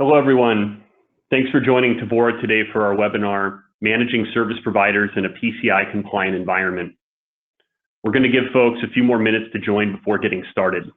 Hello, everyone. Thanks for joining Tevora today for our webinar, Managing Service Providers in a PCI Compliant Environment. We're going to give folks a few more minutes to join before getting started.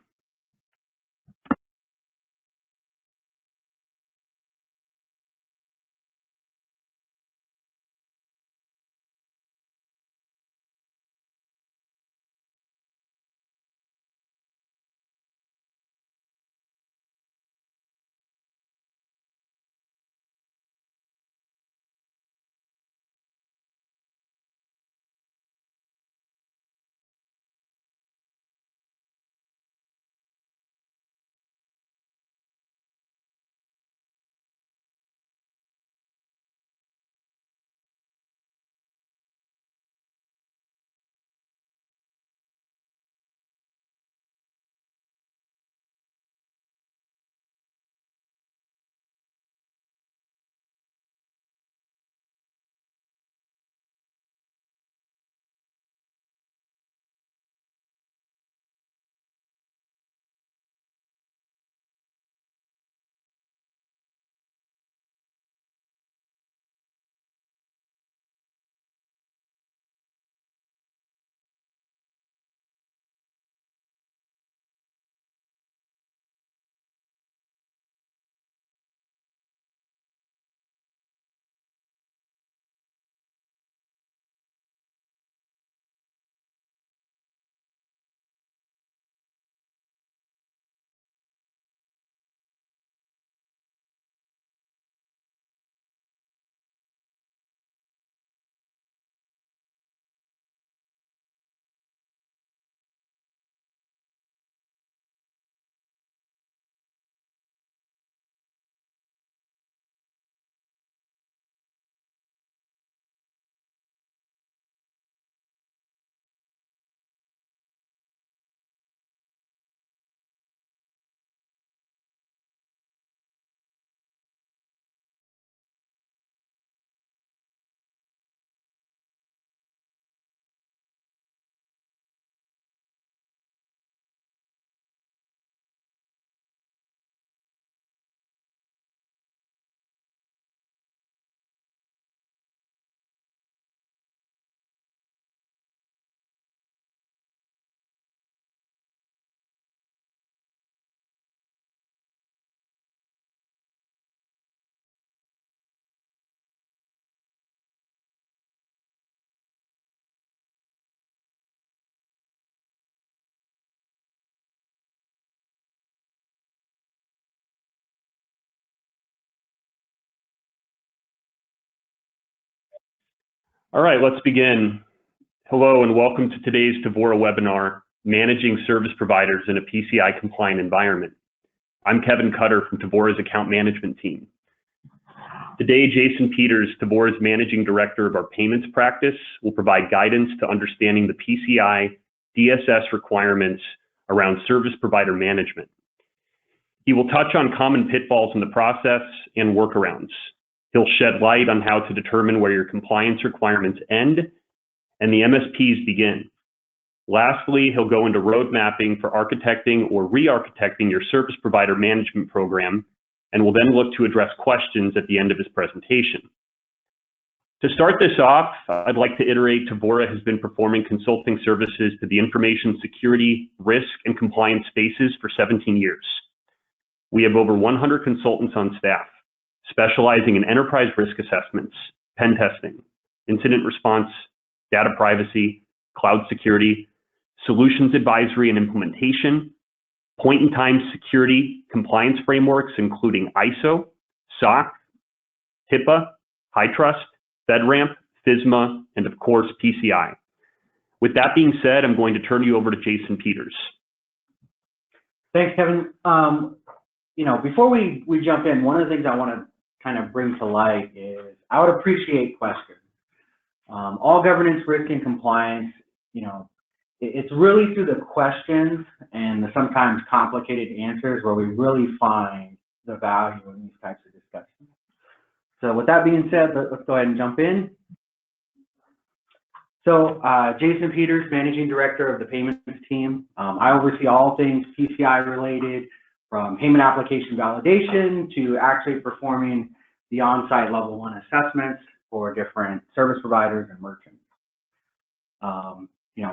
All right, let's begin. Hello and welcome to today's Tevora webinar, Managing Service Providers in a PCI Compliant Environment. I'm Kevin Cutter from Tevora's Account Management Team. Today, Jason Peters, Tevora's Managing Director of our Payments Practice, will provide guidance to understanding the PCI DSS requirements around service provider management. He will touch on common pitfalls in the process and workarounds. He'll shed light on how to determine where your compliance requirements end and the MSPs begin. Lastly, he'll go into road mapping for architecting or re-architecting your service provider management program, and will then look to address questions at the end of his presentation. To start this off, I'd like to iterate Tevora has been performing consulting services to the information security, risk, and compliance spaces for 17 years. We have over 100 consultants on staff, specializing in enterprise risk assessments, pen testing, incident response, data privacy, cloud security, solutions advisory and implementation, point-in-time security compliance frameworks, including ISO, SOC, HIPAA, HITRUST, FedRAMP, FISMA, and of course, PCI. With that being said, I'm going to turn you over to Jason Peters. Thanks, Kevin. Before we jump in, one of the things I want to kind of bring to light is I would appreciate questions. All governance, risk, and compliance, it's really through the questions and the sometimes complicated answers where we really find the value in these types of discussions. So with that being said, let's go ahead and jump in. So Jason Peters, Managing Director of the Payments Team. I oversee all things PCI related, from payment application validation to actually performing the on-site level 1 assessments for different service providers and merchants.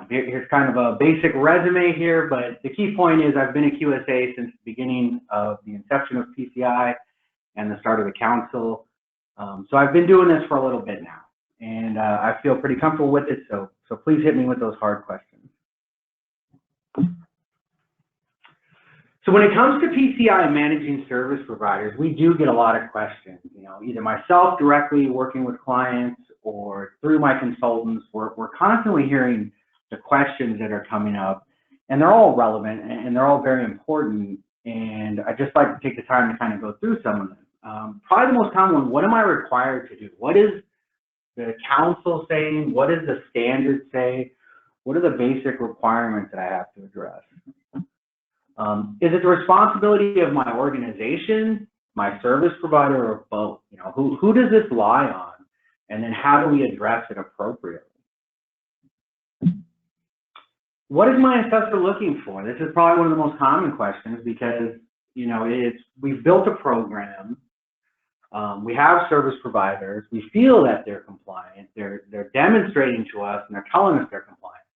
Here's kind of a basic resume here, but the key point is I've been a QSA since the beginning of the inception of PCI and the start of the council. So I've been doing this for a little bit now, and I feel pretty comfortable with it, so please hit me with those hard questions. So when it comes to PCI managing service providers, we do get a lot of questions, either myself directly working with clients or through my consultants. We're constantly hearing the questions that are coming up, and they're all relevant and they're all very important. And I just like to take the time to kind of go through some of them. Probably the most common one, what am I required to do? What is the council saying? What does the standard say? What are the basic requirements that I have to address? Is it the responsibility of my organization, my service provider, or both? Who does this lie on? And then how do we address it appropriately? What is my assessor looking for? This is probably one of the most common questions because, we've built a program, we have service providers, we feel that they're compliant, they're demonstrating to us and they're telling us they're compliant.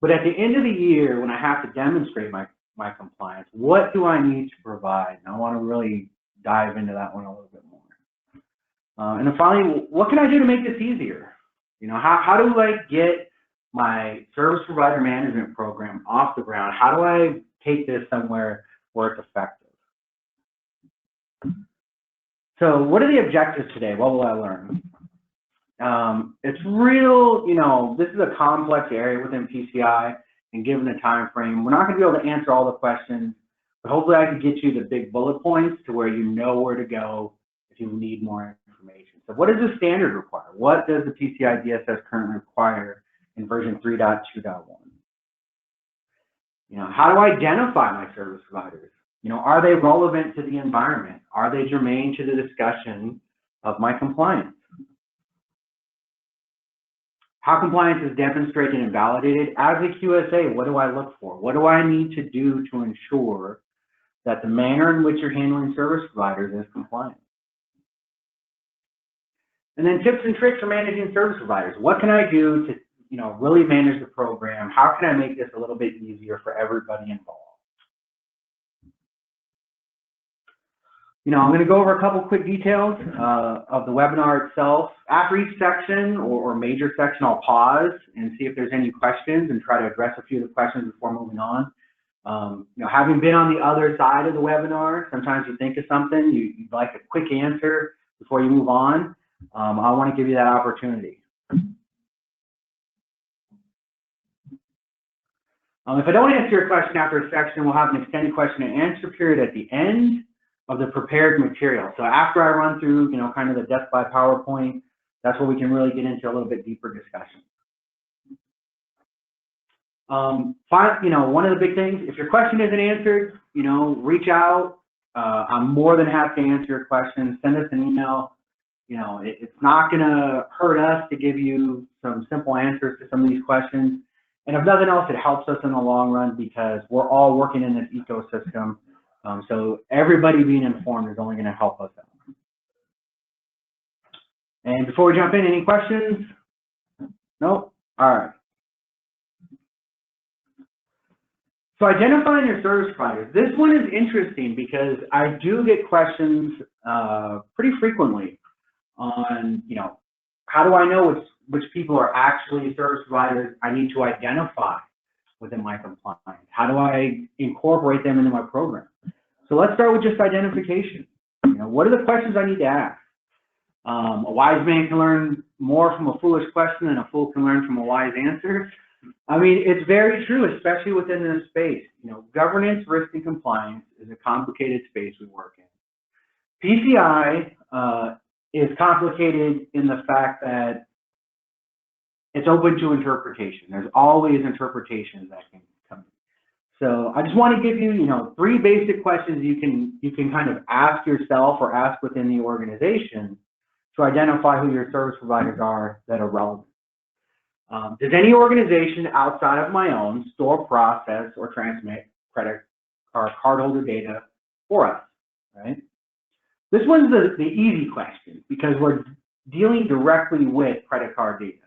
But at the end of the year, when I have to demonstrate my compliance, what do I need to provide? And I want to really dive into that one a little bit more. And then finally, what can I do to make this easier? How do I get my service provider management program off the ground? How do I take this somewhere where it's effective? So what are the objectives today? What will I learn? It's real, this is a complex area within PCI, and given the time frame, we're not going to be able to answer all the questions, but hopefully I can get you the big bullet points to where you know where to go if you need more information. So what does the standard require? What does the PCI DSS currently require in version 3.2.1? How do I identify my service providers? Are they relevant to the environment? Are they germane to the discussion of my compliance? How compliance is demonstrated and validated. As a QSA, what do I look for? What do I need to do to ensure that the manner in which you're handling service providers is compliant? And then tips and tricks for managing service providers. What can I do to really manage the program? How can I make this a little bit easier for everybody involved? I'm going to go over a couple quick details of the webinar itself. After each section or major section, I'll pause and see if there's any questions and try to address a few of the questions before moving on. Having been on the other side of the webinar, sometimes you think of something, you'd like a quick answer before you move on. I want to give you that opportunity. If I don't answer your question after a section, we'll have an extended question and answer period at the end of the prepared material. So after I run through, kind of the death by PowerPoint, that's where we can really get into a little bit deeper discussion. One of the big things, if your question isn't answered, reach out. I'm more than happy to answer your questions. Send us an email. It's not going to hurt us to give you some simple answers to some of these questions. And if nothing else, it helps us in the long run because we're all working in this ecosystem. So everybody being informed is only going to help us out. And before we jump in, any questions? Nope? All right. So identifying your service providers. This one is interesting because I do get questions pretty frequently on, how do I know which people are actually service providers I need to identify within my compliance? How do I incorporate them into my program? So let's start with just identification. What are the questions I need to ask? A wise man can learn more from a foolish question than a fool can learn from a wise answer. I mean, it's very true, especially within this space. Governance, risk, and compliance is a complicated space we work in. PCI is complicated in the fact that it's open to interpretation. There's always interpretations that can come in. So I just want to give you, 3 basic questions you can kind of ask yourself or ask within the organization to identify who your service providers are that are relevant. Does any organization outside of my own store, process, or transmit credit or cardholder data for us, right? This one's the easy question because we're dealing directly with credit card data.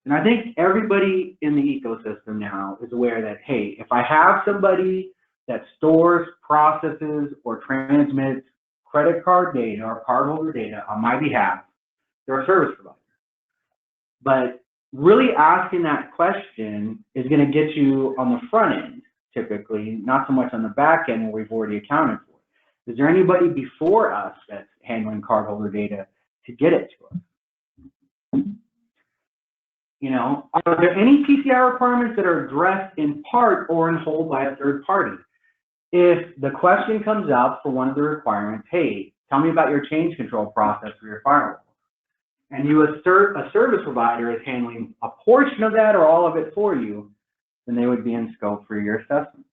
And I think everybody in the ecosystem now is aware that, hey, if I have somebody that stores, processes, or transmits credit card data or cardholder data on my behalf, they're a service provider. But really asking that question is going to get you on the front end, typically, not so much on the back end where we've already accounted for. Is there anybody before us that's handling cardholder data to get it to us? You know, are there any PCI requirements that are addressed in part or in whole by a third party? If the question comes up for one of the requirements, hey, tell me about your change control process for your firewall, and you assert a service provider is handling a portion of that or all of it for you, then they would be in scope for your assessment.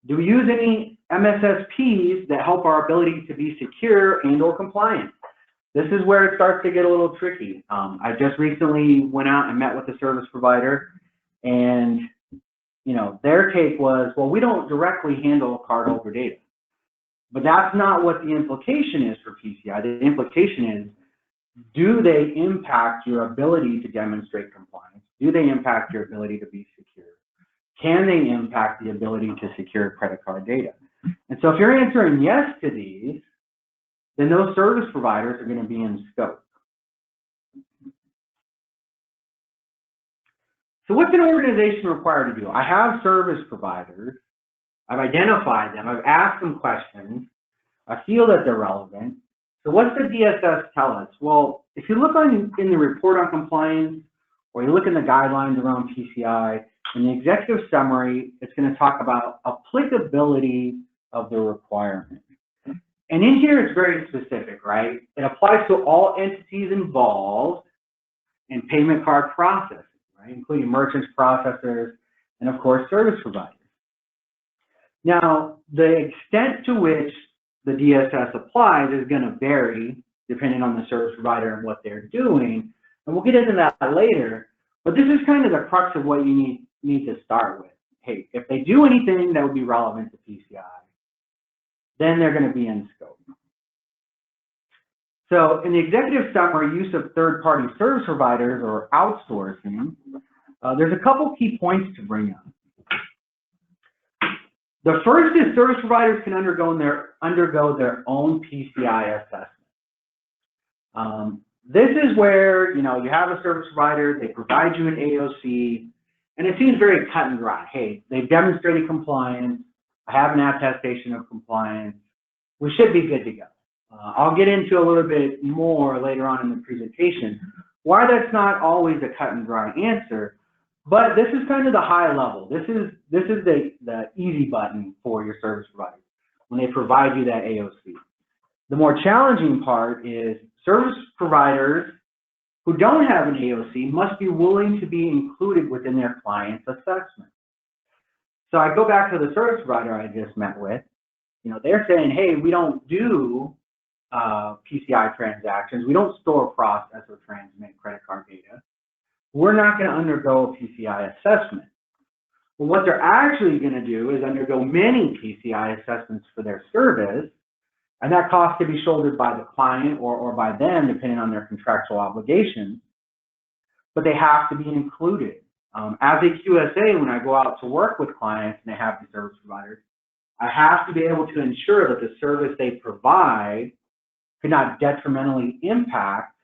Do we use any MSSPs that help our ability to be secure and or compliant? This is where it starts to get a little tricky. I just recently went out and met with a service provider, and you know, their take was, well, we don't directly handle cardholder data. But that's not what the implication is for PCI. The implication is, do they impact your ability to demonstrate compliance? Do they impact your ability to be secure? Can they impact the ability to secure credit card data? And so if you're answering yes to these, then those service providers are going to be in scope. So what's an organization required to do? I have service providers. I've identified them. I've asked them questions. I feel that they're relevant. So what's the DSS tell us? Well, if you look in the report on compliance, or you look in the guidelines around PCI, in the executive summary, it's going to talk about applicability of the requirement. And in here, it's very specific, right? It applies to all entities involved in payment card processing, right? Including merchants, processors, and of course, service providers. Now, the extent to which the DSS applies is going to vary depending on the service provider and what they're doing. And we'll get into that later. But this is kind of the crux of what you need to start with. Hey, if they do anything that would be relevant to PCI, then they're going to be in scope. So in the executive summary, use of third-party service providers or outsourcing, there's a couple key points to bring up. The first is service providers can undergo their own PCI assessment. This is where, you know, you have a service provider, they provide you an AOC, and it seems very cut and dry. Hey, they've demonstrated compliance. I have an attestation of compliance. We should be good to go. I'll get into a little bit more later on in the presentation why that's not always a cut and dry answer, but this is kind of the high level. This is the easy button for your service providers when they provide you that AOC. The more challenging part is service providers who don't have an AOC must be willing to be included within their client's assessment. So I go back to the service provider I just met with. You know, they're saying, hey, we don't do PCI transactions. We don't store, process, or transmit credit card data. We're not going to undergo a PCI assessment. Well, what they're actually going to do is undergo many PCI assessments for their service, and that cost can be shouldered by the client or by them, depending on their contractual obligations, but they have to be included. As a QSA, when I go out to work with clients and they have the service providers, I have to be able to ensure that the service they provide could not detrimentally impact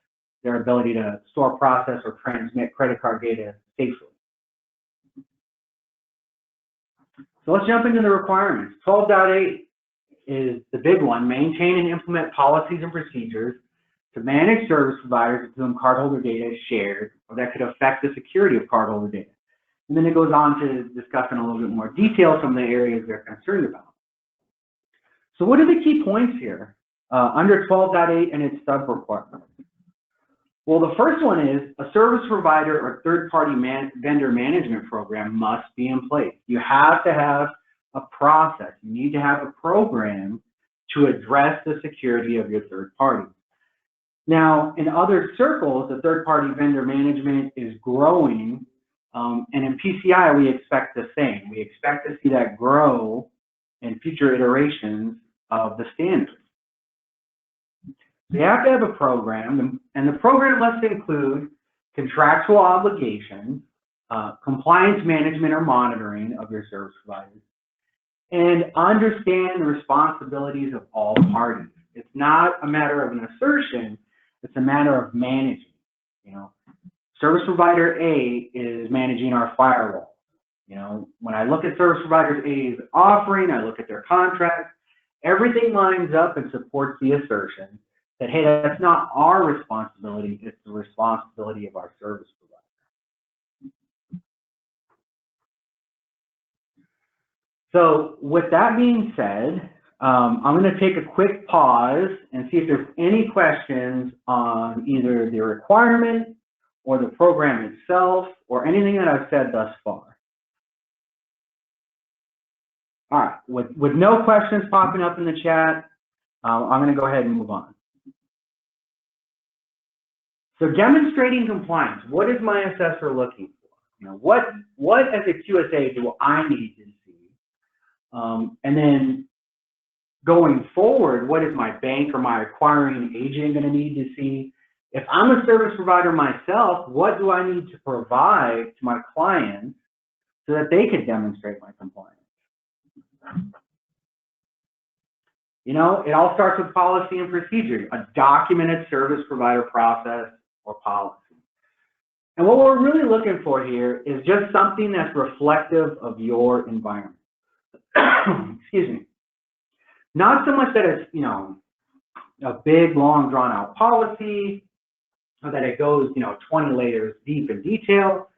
their ability to store, process, or transmit credit card data safely. So let's jump into the requirements. 12.8 is the big one. Maintain and implement policies and procedures to manage service providers with whom cardholder data is shared or that could affect the security of cardholder data. And then it goes on to discuss in a little bit more detail some of the areas they're concerned about. So what are the key points here under 12.8 and its sub-requirements? Well, the first one is a service provider or third-party vendor management program must be in place. You have to have a process. You need to have a program to address the security of your third party. Now, in other circles, the third-party vendor management is growing, and in PCI, we expect the same. We expect to see that grow and future iterations of the standard. You have to have a program, and the program must include contractual obligations, compliance management or monitoring of your service providers, and understand the responsibilities of all parties. It's not a matter of an assertion, it's a matter of managing. You know, service provider A is managing our firewall. You know, when I look at service provider A's offering, I look at their contract, everything lines up and supports the assertion that, hey, that's not our responsibility, it's the responsibility of our service provider. So with that being said, I'm going to take a quick pause and see if there's any questions on either the requirement or the program itself or anything that I've said thus far. All right, with no questions popping up in the chat, I'm going to go ahead and move on. So demonstrating compliance, what is my assessor looking for? You know, what as a QSA do I need to see? And then going forward, what is my bank or my acquiring agent going to need to see? If I'm a service provider myself, what do I need to provide to my clients so that they can demonstrate my compliance? You know, it all starts with policy and procedure, a documented service provider process or policy. And what we're really looking for here is just something that's reflective of your environment. Excuse me. Not so much that it's, you know, a big, long, drawn-out policy, or that it goes, you know, 20 layers deep in detail,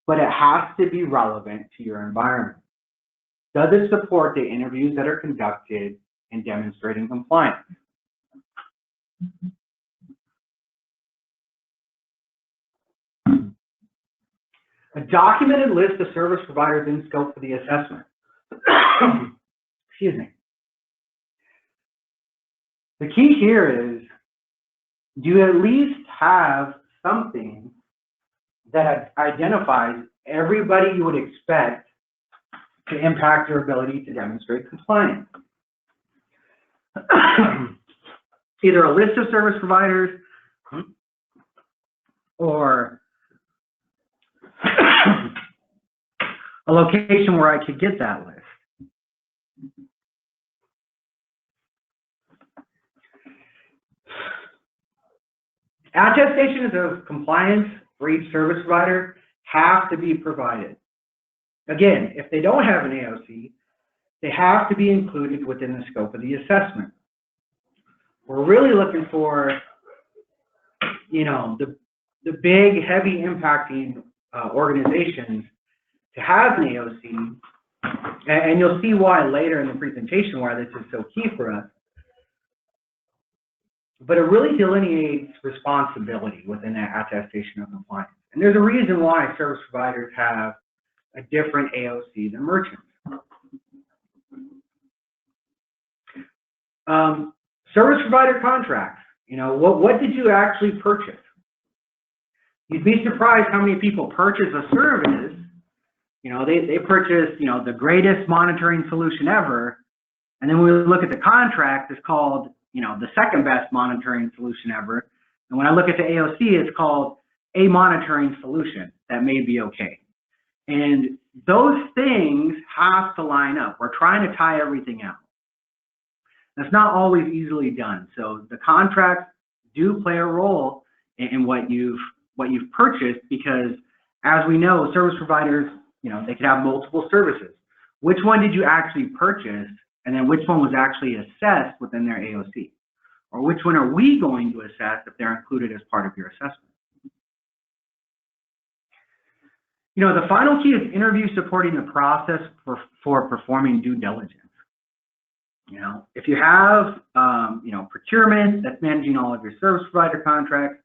but it has to be relevant to your environment. Does it support the interviews that are conducted in demonstrating compliance? A documented list of service providers in scope for the assessment. Excuse me. The key here is, do you at least have something that identifies everybody you would expect to impact your ability to demonstrate compliance? Either a list of service providers or a location where I could get that list. Attestations of compliance for each service provider have to be provided. Again, if they don't have an AOC, they have to be included within the scope of the assessment. We're really looking for, you know, the big, heavy impacting organizations to have an AOC, and you'll see why later in the presentation why this is so key for us. But it really delineates responsibility within that attestation of compliance. And there's a reason why service providers have a different AOC than merchants. Service provider contracts, you know, what did you actually purchase? You'd be surprised how many people purchase a service, you know, they purchase, you know, the greatest monitoring solution ever, and then when we look at the contract, it's called, you know, the second best monitoring solution ever. And when I look at the AOC, it's called a monitoring solution that may be okay. And those things have to line up. We're trying to tie everything out. That's not always easily done. So the contracts do play a role in what you've purchased, because as we know, service providers, you know, they could have multiple services. Which one did you actually purchase? And then which one was actually assessed within their AOC? Or which one are we going to assess if they're included as part of your assessment? You know, the final key is interview supporting the process for performing due diligence. You know, if you have, you know, procurement that's managing all of your service provider contracts,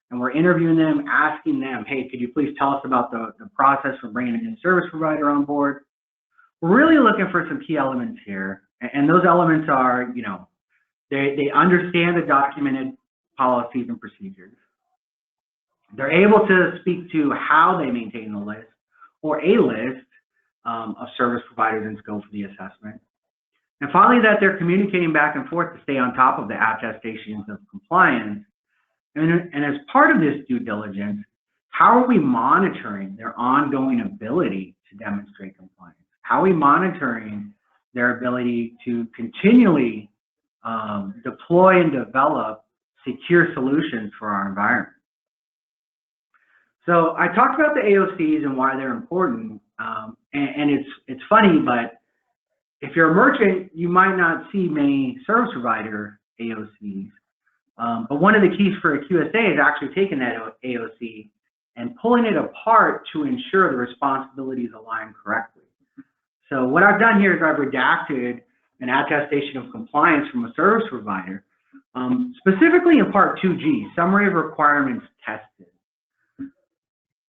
and we're interviewing them, asking them, hey, could you please tell us about the process for bringing a new service provider on board? We're really looking for some key elements here. And those elements are, you know, they understand the documented policies and procedures. They're able to speak to how they maintain the list or a list of service providers in scope for the assessment. And finally, that they're communicating back and forth to stay on top of the attestations of compliance. And as part of this due diligence, how are we monitoring their ongoing ability to demonstrate compliance? How are we monitoring their ability to continually deploy and develop secure solutions for our environment? So I talked about the AOCs and why they're important, and it's funny, but if you're a merchant, you might not see many service provider AOCs, but one of the keys for a QSA is actually taking that AOC and pulling it apart to ensure the responsibilities align correctly. So what I've done here is I've redacted an attestation of compliance from a service provider, specifically in Part 2G, Summary of Requirements Tested.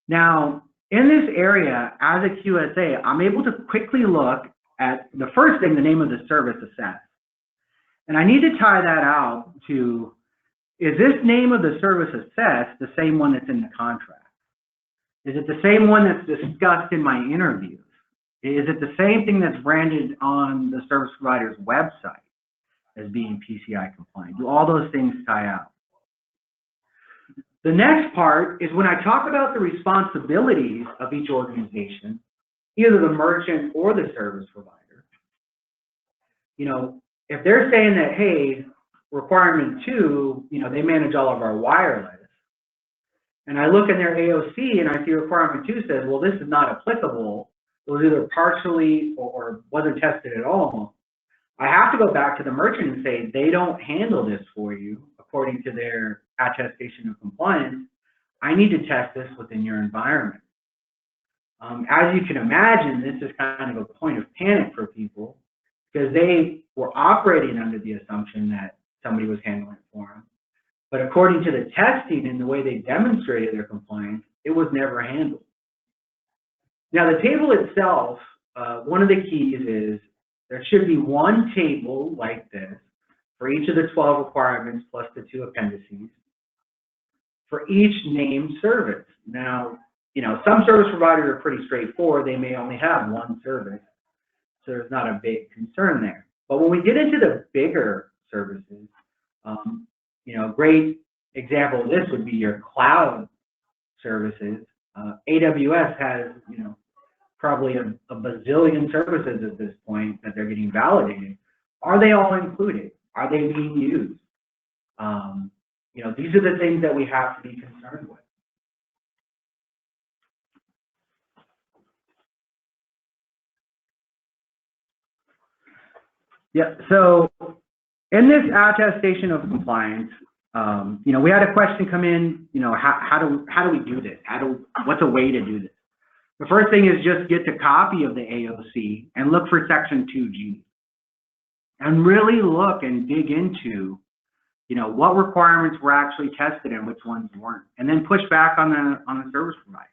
Now, in this area, as a QSA, I'm able to quickly look at the first thing, the name of the service assessed. And I need to tie that out to, is this name of the service assessed the same one that's in the contract? Is it the same one that's discussed in my interviews? Is it the same thing that's branded on the service provider's website as being PCI compliant? Do all those things tie out? The next part is when I talk about the responsibilities of each organization, either the merchant or the service provider, you know, if they're saying that, hey, requirement 2, you know, they manage all of our wireless, and I look in their AOC and I see requirement 2 says, well, this is not applicable, it was either partially or wasn't tested at all, I have to go back to the merchant and say, they don't handle this for you according to their attestation of compliance. I need to test this within your environment. As you can imagine, this is kind of a point of panic for people because they were operating under the assumption that somebody was handling it for them. But according to the testing and the way they demonstrated their compliance, it was never handled. Now, the table itself, one of the keys is there should be one table like this for each of the 12 requirements plus the 2 appendices for each named service. Now, you know, some service providers are pretty straightforward. They may only have one service, so there's not a big concern there. But when we get into the bigger services, you know, a great example of this would be your cloud services. AWS has, you know, probably a bazillion services at this point that they're getting validated. Are they all included? Are they being used? You know, these are the things that we have to be concerned with. Yeah, so in this attestation of compliance, you know, we had a question come in, you know, how do we do this? What's a way to do this? The first thing is just get the copy of the AOC and look for section 2G and really look and dig into, you know, what requirements were actually tested and which ones weren't, and then push back on the service provider.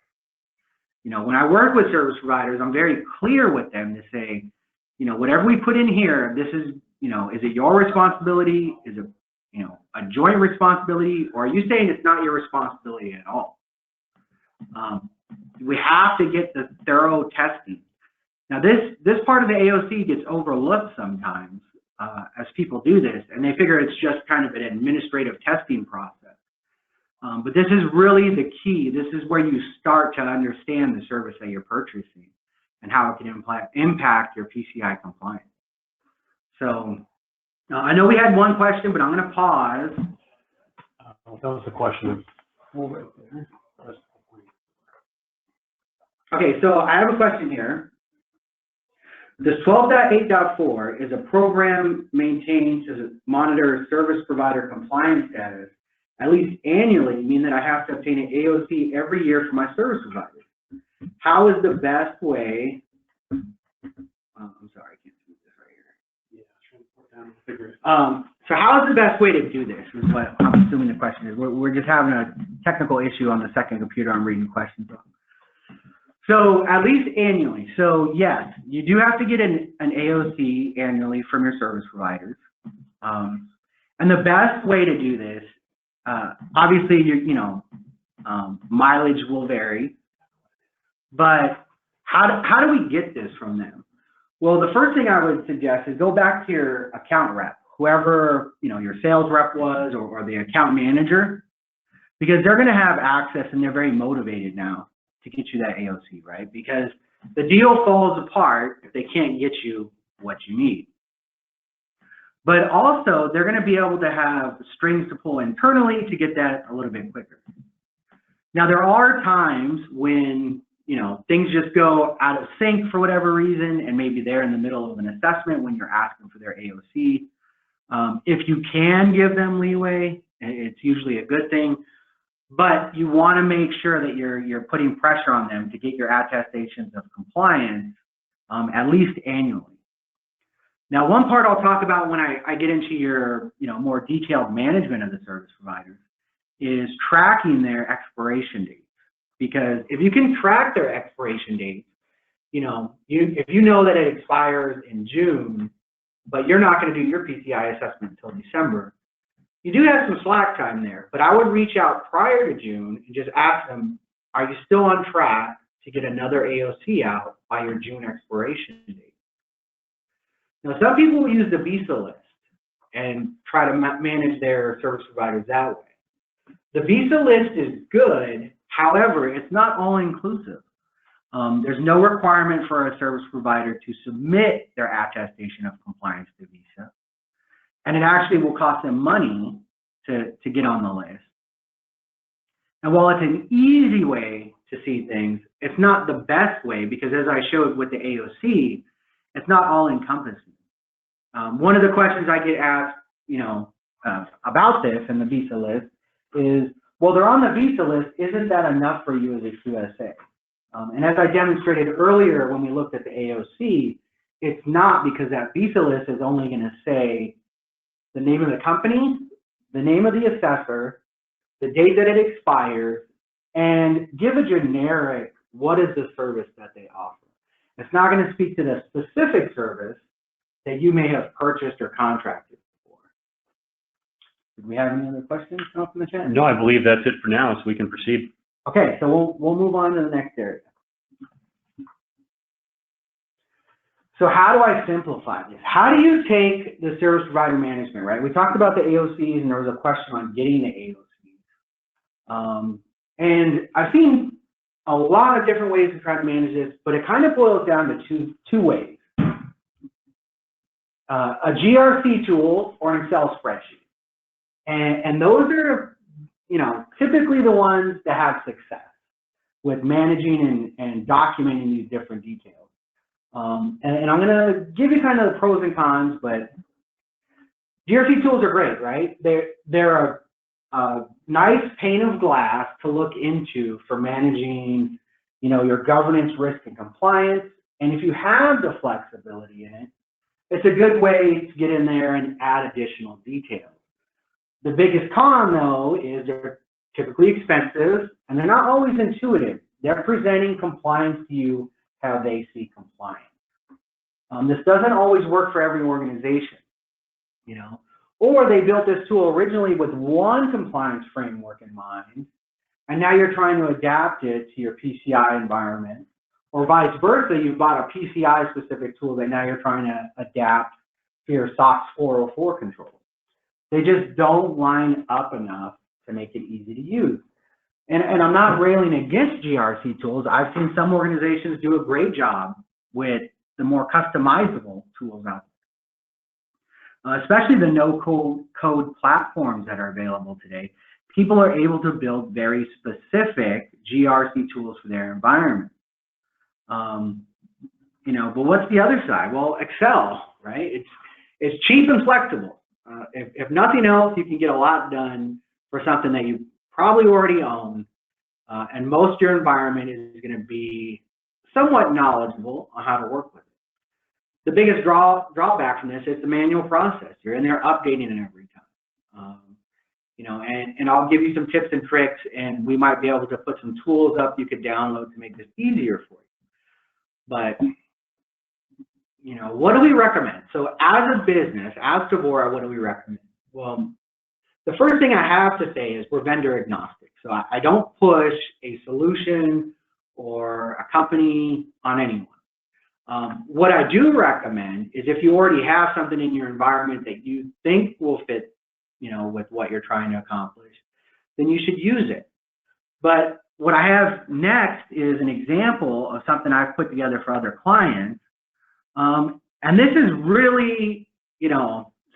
You know, when I work with service providers, I'm very clear with them to say, you know, whatever we put in here, this is, you know, is it your responsibility? Is it, you know, a joint responsibility? Or are you saying it's not your responsibility at all? We have to get the thorough testing. Now, this part of the AOC gets overlooked sometimes as people do this, and they figure it's just kind of an administrative testing process. But this is really the key. This is where you start to understand the service that you're purchasing and how it can impact your PCI compliance. So I know we had one question, but I'm going to pause. That was the question. Okay, so I have a question here. This 12.8.4 is a program maintained to monitor service provider compliance status at least annually, meaning that I have to obtain an AOC every year from my service provider. How is the best way? I'm sorry, I can't see this right here. Yeah, trying to put down and figure it. So how is the best way to do this? Is what I'm assuming the question is. We're just having a technical issue on the second computer I'm reading questions on. So at least annually. So yes, you do have to get an AOC annually from your service providers. And the best way to do this, obviously, mileage will vary. But how do we get this from them? Well, the first thing I would suggest is go back to your account rep, whoever, your sales rep was, or the account manager, because they're going to have access and they're very motivated now to get you that AOC, right? Because the deal falls apart if they can't get you what you need. But also, they're going to be able to have strings to pull internally to get that a little bit quicker. Now, there are times when things just go out of sync for whatever reason, and maybe they're in the middle of an assessment when you're asking for their AOC. If you can give them leeway, it's usually a good thing, but you want to make sure that you're putting pressure on them to get your attestations of compliance at least annually. Now, one part I'll talk about when I get into your more detailed management of the service providers is tracking their expiration dates. Because if you can track their expiration dates, if you know that it expires in June, but you're not going to do your PCI assessment until December, you do have some slack time there. But I would reach out prior to June and just ask them, are you still on track to get another AOC out by your June expiration date? Now, some people will use the visa list and try to manage their service providers that way. The visa list is good. However, it's not all-inclusive. There's no requirement for a service provider to submit their attestation of compliance to visa, and it actually will cost them money to get on the list. And while it's an easy way to see things, it's not the best way because, as I showed with the AOC, it's not all-encompassing. One of the questions I get asked, about this and the visa list is, well, they're on the visa list. Isn't that enough for you as a QSA? And as I demonstrated earlier when we looked at the AOC, it's not, because that visa list is only going to say the name of the company, the name of the assessor, the date that it expires, and give a generic, what is the service that they offer. It's not going to speak to the specific service that you may have purchased or contracted for. Did we have any other questions come up in the chat? No, I believe that's it for now, so we can proceed. Okay, so we'll move on to the next area. So how do I simplify this? How do you take the service provider management, right? We talked about the AOCs, and there was a question on getting the AOCs. And I've seen a lot of different ways to try to manage this, but it kind of boils down to two ways. A GRC tool or an Excel spreadsheet. And those are, typically the ones that have success with managing and documenting these different details. And I'm going to give you kind of the pros and cons, but GRC tools are great, right? They're a nice pane of glass to look into for managing, your governance, risk, and compliance. And if you have the flexibility in it, it's a good way to get in there and add additional details. The biggest con, though, is they're typically expensive, and they're not always intuitive. They're presenting compliance to you how they see compliance. This doesn't always work for every organization, Or they built this tool originally with one compliance framework in mind, and now you're trying to adapt it to your PCI environment. Or vice versa, you've bought a PCI-specific tool that now you're trying to adapt to your SOX 404 controls. They just don't line up enough to make it easy to use. And I'm not railing against GRC tools. I've seen some organizations do a great job with the more customizable tools out there. Especially the no-code platforms that are available today. People are able to build very specific GRC tools for their environment. But what's the other side? Well, Excel, right? It's cheap and flexible. If nothing else, you can get a lot done for something that you probably already own, and most of your environment is going to be somewhat knowledgeable on how to work with it. The biggest drawback from this is the manual process. You're in there updating it every time. And I'll give you some tips and tricks, and we might be able to put some tools up you could download to make this easier for you. But, what do we recommend? So as a business, as Tevora, what do we recommend? Well, the first thing I have to say is we're vendor agnostic. So I don't push a solution or a company on anyone. What I do recommend is if you already have something in your environment that you think will fit, with what you're trying to accomplish, then you should use it. But what I have next is an example of something I've put together for other clients. And this is really,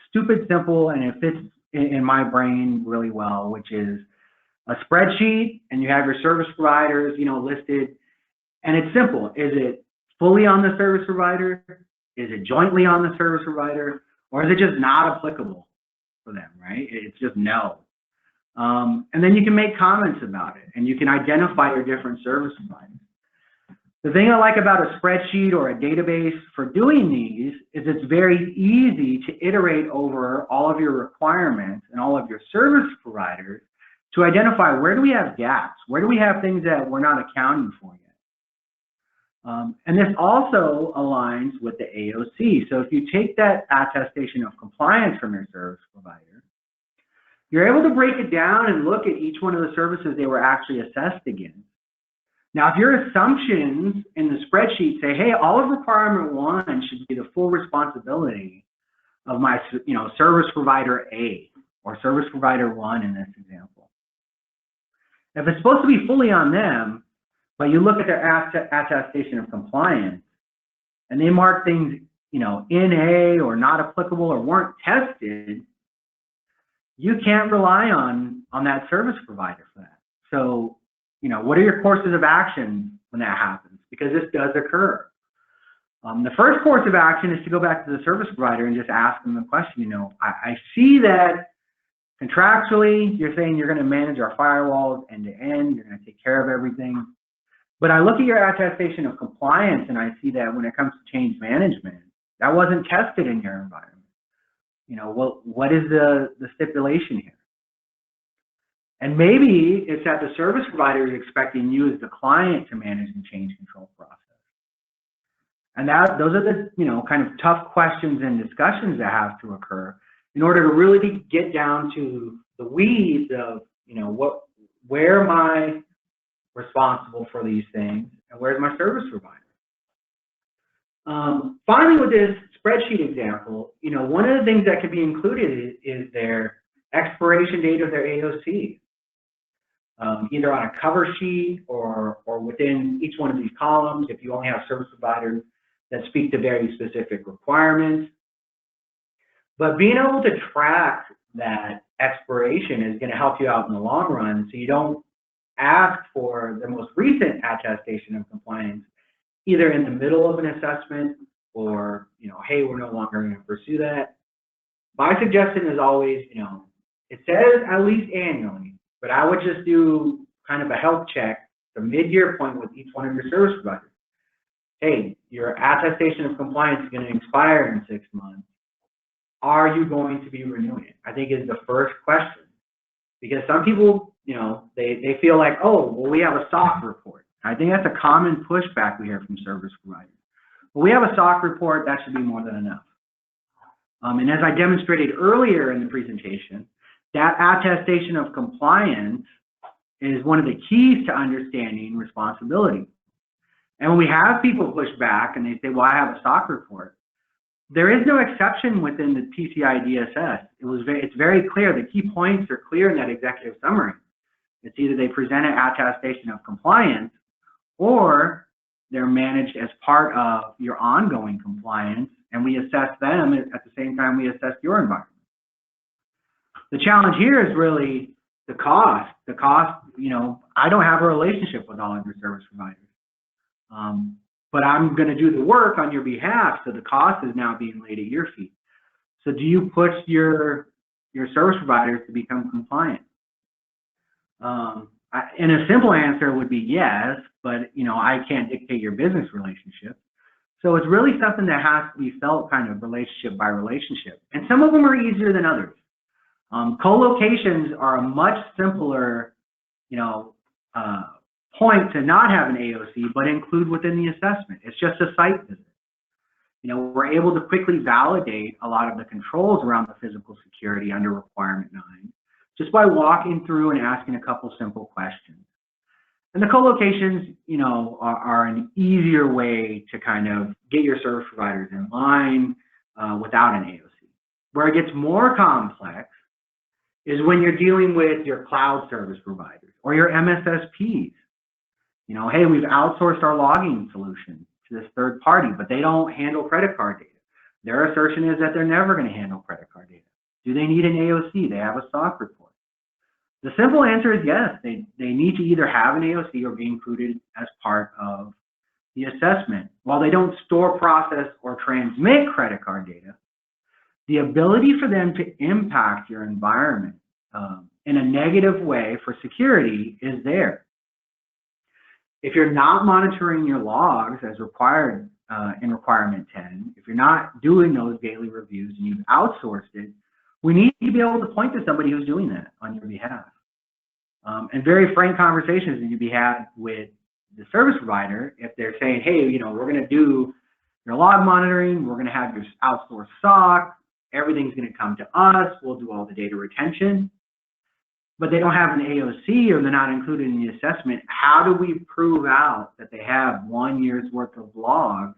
stupid simple, and it fits in my brain really well, which is a spreadsheet, and you have your service providers, listed. And it's simple. Is it fully on the service provider? Is it jointly on the service provider? Or is it just not applicable for them, right? It's just no. And then you can make comments about it, and you can identify your different service providers. The thing I like about a spreadsheet or a database for doing these is it's very easy to iterate over all of your requirements and all of your service providers to identify where do we have gaps, where do we have things that we're not accounting for yet. And this also aligns with the AOC. So if you take that attestation of compliance from your service provider, you're able to break it down and look at each one of the services they were actually assessed against. Now, if your assumptions in the spreadsheet say, hey, all of requirement 1 should be the full responsibility of my, service provider A or service provider 1 in this example. If it's supposed to be fully on them, but you look at their attestation of compliance and they mark things, in A or not applicable or weren't tested, you can't rely on that service provider for that. So, what are your courses of action when that happens? Because this does occur. The first course of action is to go back to the service provider and just ask them the question, I see that contractually you're saying you're going to manage our firewalls end to end, you're going to take care of everything. But I look at your attestation of compliance and I see that when it comes to change management, that wasn't tested in your environment. What is the stipulation here? And maybe it's that the service provider is expecting you as the client to manage the change control process. And those are the, kind of tough questions and discussions that have to occur in order to really get down to the weeds of, where am I responsible for these things and where's my service provider? Finally, with this spreadsheet example, one of the things that could be included is their expiration date of their AOC. Either on a cover sheet or within each one of these columns, if you only have service providers that speak to very specific requirements. But being able to track that expiration is going to help you out in the long run, so you don't ask for the most recent attestation of compliance either in the middle of an assessment or, hey, we're no longer going to pursue that. My suggestion is always, it says at least annually, but I would just do kind of a health check, the mid-year point with each one of your service providers. Hey, your attestation of compliance is going to expire in 6 months. Are you going to be renewing it? I think is the first question. Because some people, they feel like, oh, well, we have a SOC report. I think that's a common pushback we hear from service providers. Well, we have a SOC report, that should be more than enough. And as I demonstrated earlier in the presentation, that attestation of compliance is one of the keys to understanding responsibility. And when we have people push back and they say, well, I have a SOC report, there is no exception within the PCI DSS. It's very clear. The key points are clear in that executive summary. It's either they present an attestation of compliance or they're managed as part of your ongoing compliance, and we assess them at the same time we assess your environment. The challenge here is really the cost. The cost, I don't have a relationship with all of your service providers. But I'm going to do the work on your behalf, so the cost is now being laid at your feet. So do you push your service providers to become compliant? And a simple answer would be yes, but I can't dictate your business relationship. So it's really something that has to be felt kind of relationship by relationship. And some of them are easier than others. Co-locations are a much simpler, point to not have an AOC, but include within the assessment. It's just a site visit. We're able to quickly validate a lot of the controls around the physical security under requirement 9, just by walking through and asking a couple simple questions. And the co-locations, you know, are an easier way to kind of get your service providers in line without an AOC. Where it gets more complex is when you're dealing with your cloud service providers or your MSSPs. You know, hey, we've outsourced our logging solution to this third party, but they don't handle credit card data. Their assertion is that they're never going to handle credit card data. Do they need an AOC? They have a SOC report. The simple answer is yes. They need to either have an AOC or be included as part of the assessment. While they don't store, process, or transmit credit card data, the ability for them to impact your environment in a negative way for security is there. If you're not monitoring your logs as required in requirement 10, if you're not doing those daily reviews and you've outsourced it, we need to be able to point to somebody who's doing that on your behalf. And very frank conversations need to be had with the service provider if they're saying, hey, you know, we're going to do your log monitoring, we're going to have your outsourced SOC, everything's going to come to us, we'll do all the data retention, but they don't have an AOC or they're not included in the assessment. How do we prove out that they have 1 year's worth of logs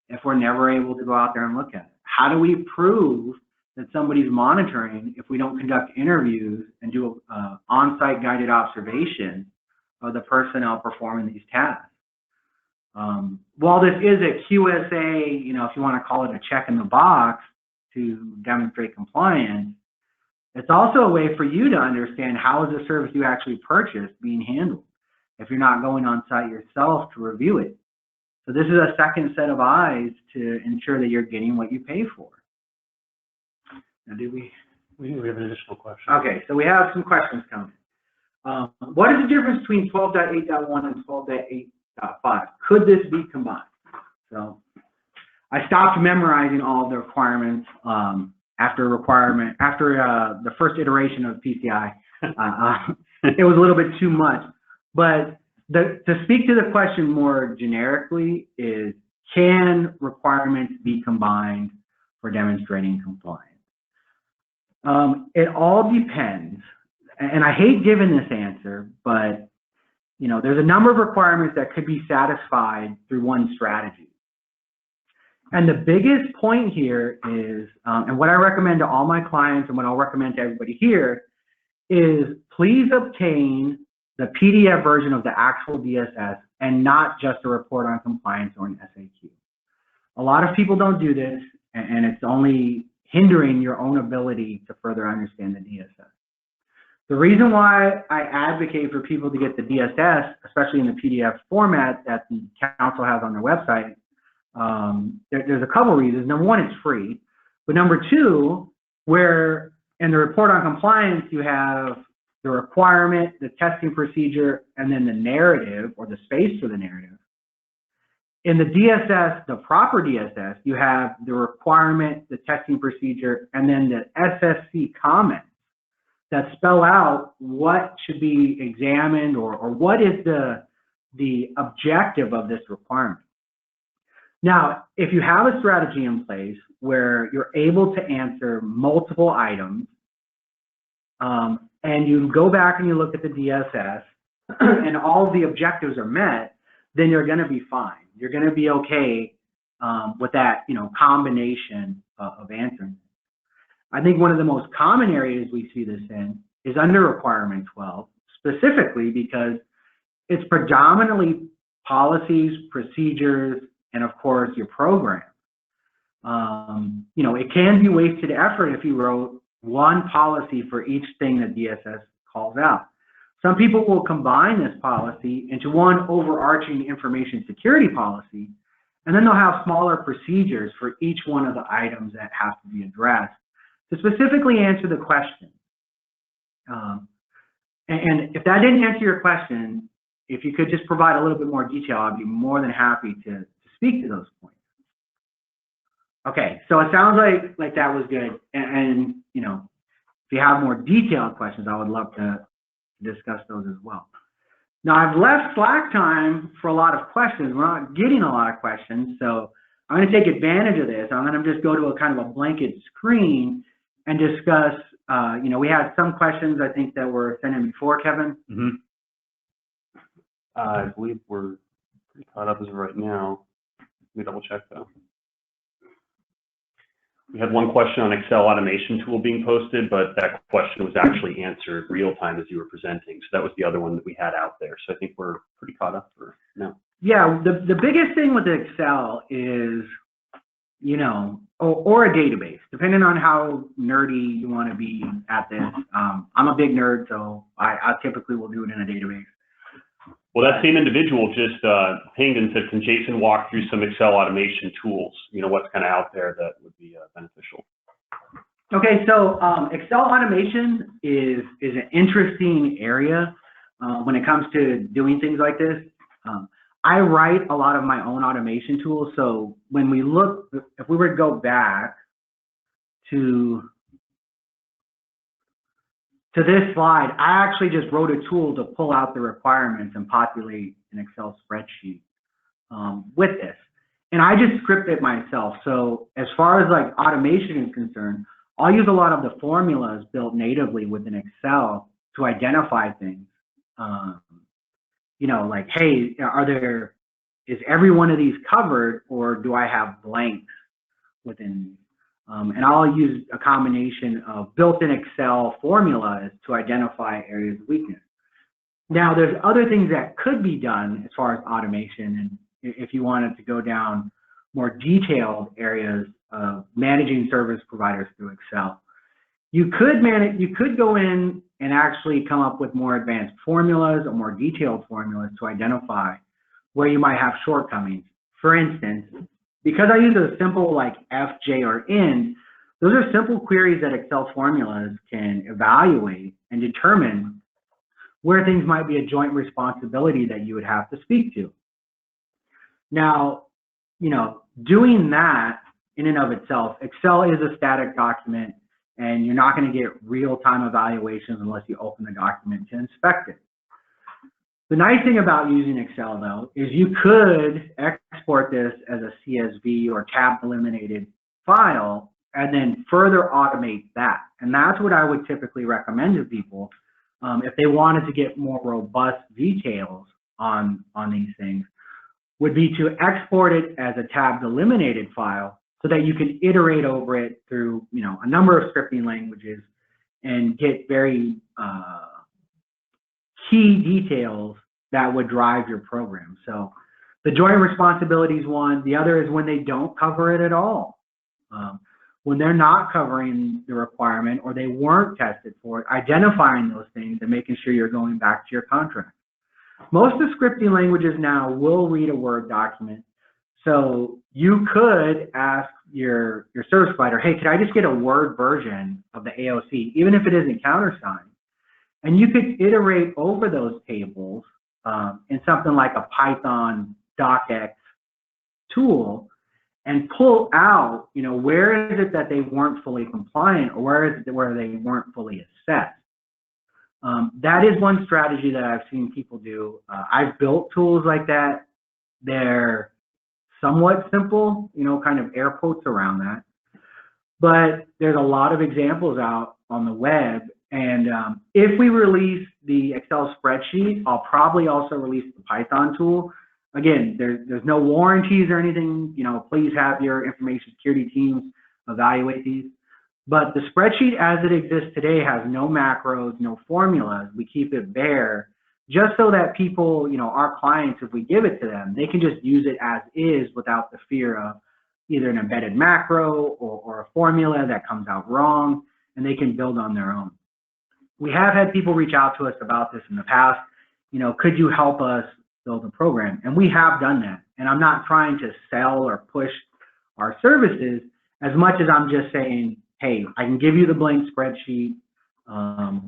if we're never able to go out there and look at it? How do we prove that somebody's monitoring if we don't conduct interviews and do on-site guided observation of the personnel performing these tasks? While this is a QSA, you know, if you want to call it a check in the box to demonstrate compliance, it's also a way for you to understand how is the service you actually purchased being handled if you're not going on site yourself to review it. So this is a second set of eyes to ensure that you're getting what you pay for. Now, we have an additional question. Okay, so we have some questions coming. What is the difference between 12.8.1 and 12.8.5? Could this be combined? So I stopped memorizing all of the requirements after the first iteration of PCI. It was a little bit too much. But to speak to the question more generically is, can requirements be combined for demonstrating compliance? It all depends, and I hate giving this answer, but you know, there's a number of requirements that could be satisfied through one strategy. And the biggest point here is, and what I recommend to all my clients and what I'll recommend to everybody here is please obtain the PDF version of the actual DSS and not just a report on compliance or an SAQ. A lot of people don't do this, and it's only hindering your own ability to further understand the DSS. The reason why I advocate for people to get the DSS, especially in the PDF format that the council has on their website, there's a couple reasons. Number one, it's free. But number two, where in the report on compliance, you have the requirement, the testing procedure, and then the narrative or the space for the narrative. In the DSS, the proper DSS, you have the requirement, the testing procedure, and then the SSC comments that spell out what should be examined or what is the objective of this requirement. Now, if you have a strategy in place where you're able to answer multiple items, and you go back and you look at the DSS, and all of the objectives are met, then you're going to be fine. You're going to be okay with that, you know, combination of answering. I think one of the most common areas we see this in is under requirement 12, specifically because it's predominantly policies, procedures, and of course your program. You know, it can be wasted effort if you wrote one policy for each thing that DSS calls out. Some people will combine this policy into one overarching information security policy, and then they'll have smaller procedures for each one of the items that have to be addressed to specifically answer the question. And if that didn't answer your question, if you could just provide a little bit more detail, I'd be more than happy to speak to those points. Okay, so it sounds like that was good. And you know, if you have more detailed questions, I would love to discuss those as well. Now, I've left Slack time for a lot of questions. We're not getting a lot of questions, so I'm going to take advantage of this. I'm going to just go to a kind of a blanket screen and discuss, you know, we had some questions I think that were sent in before, Kevin. Mm-hmm. I believe we're pretty caught up as of right now. Let me double check though. We had one question on Excel automation tool being posted, but that question was actually answered real time as you were presenting. So that was the other one that we had out there. So I think we're pretty caught up for now. Yeah, the biggest thing with Excel is, you know, or a database, depending on how nerdy you want to be at this. I'm a big nerd, so I typically will do it in a database. Well, that same individual just pinged and said, can Jason walk through some Excel automation tools? You know, what's kind of out there that would be beneficial? Okay, so Excel automation is an interesting area when it comes to doing things like this. I write a lot of my own automation tools. So when we look, if we were to go back to this slide, I actually just wrote a tool to pull out the requirements and populate an Excel spreadsheet with this. And I just script it myself. So as far as like automation is concerned, I'll use a lot of the formulas built natively within Excel to identify things. You know, like, hey, is every one of these covered, or do I have blanks within these? And I'll use a combination of built-in Excel formulas to identify areas of weakness. Now, there's other things that could be done as far as automation, and if you wanted to go down more detailed areas of managing service providers through Excel, you could go in and actually come up with more advanced formulas or more detailed formulas to identify where you might have shortcomings. For instance, because I use a simple like FJ or IND, those are simple queries that Excel formulas can evaluate and determine where things might be a joint responsibility that you would have to speak to. Now, you know, doing that in and of itself, Excel is a static document, and you're not going to get real-time evaluations unless you open the document to inspect it. The nice thing about using Excel, though, is you could export this as a CSV or tab eliminated file and then further automate that. And that's what I would typically recommend to people if they wanted to get more robust details on these things, would be to export it as a tab eliminated file so that you can iterate over it through, you know, a number of scripting languages and get very key details that would drive your program. So the joint responsibilities one, the other is when they don't cover it at all. When they're not covering the requirement or they weren't tested for it, identifying those things and making sure you're going back to your contract. Most of the scripting languages now will read a Word document. So you could ask your service provider, hey, could I just get a Word version of the AOC, even if it isn't countersigned? And you could iterate over those tables in something like a Python docx tool and pull out, you know, where is it that they weren't fully compliant, or where is it where they weren't fully assessed? That is one strategy that I've seen people do. I've built tools like that. They're somewhat simple, you know, kind of air quotes around that. But there's a lot of examples out on the web. And if we release the Excel spreadsheet, I'll probably also release the Python tool. Again, there's no warranties or anything. You know, please have your information security teams evaluate these. But the spreadsheet as it exists today has no macros, no formulas. We keep it bare just so that people, you know, our clients, if we give it to them, they can just use it as is without the fear of either an embedded macro or a formula that comes out wrong, and they can build on their own. We have had people reach out to us about this in the past. You know, could you help us build a program? And we have done that. And I'm not trying to sell or push our services as much as I'm just saying, hey, I can give you the blank spreadsheet.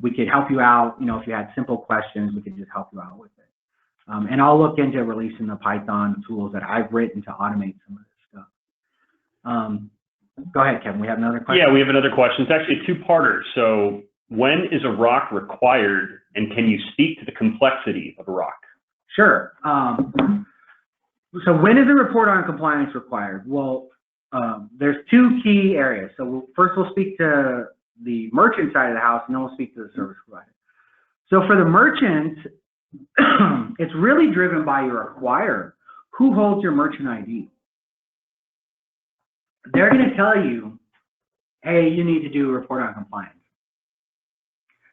We could help you out. You know, if you had simple questions, we could just help you out with it. And I'll look into releasing the Python tools that I've written to automate some of this stuff. Go ahead, Kevin. We have another question. Yeah, we have another question. It's actually a two-parter. So when is a ROC required, and can you speak to the complexity of a ROC? Sure. So when is a report on compliance required? Well, there's two key areas. So first we'll speak to the merchant side of the house, and then we'll speak to the service provider. So for the merchant, it's really driven by your acquirer. Who holds your merchant ID? They're going to tell you, hey, you need to do a report on compliance.